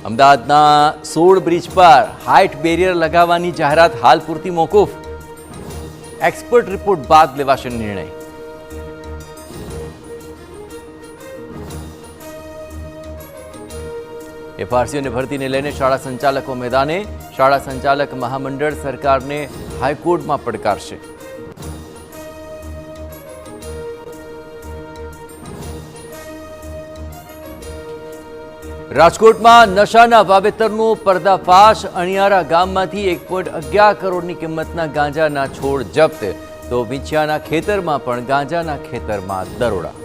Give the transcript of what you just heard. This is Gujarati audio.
અમદાવાદના 16 બ્રિજ પર હાઇટ બેરિયર લગાવવાની જાહેરાત હાલ પૂરતી મોકૂફ. એક્સપર્ટ રિપોર્ટ બાદ લેવાશે નિર્ણય. એફઆરસીઓની ભરતીને લઈને શાળા સંચાલકો મેદાને. શાળા સંચાલક મહામંડળ સરકારને હાઈકોર્ટમાં પડકારશે. રાજકોટમાં નશાના વાવેતરનો પર્દાફાશ. અણિયારા ગામમાંથી 1.11 કરોડની કિંમતના ગાંજાના છોડ જપ્ત. તો વિંછિયાના ખેતરમાં પણ ગાંજાના ખેતરમાં દરોડા.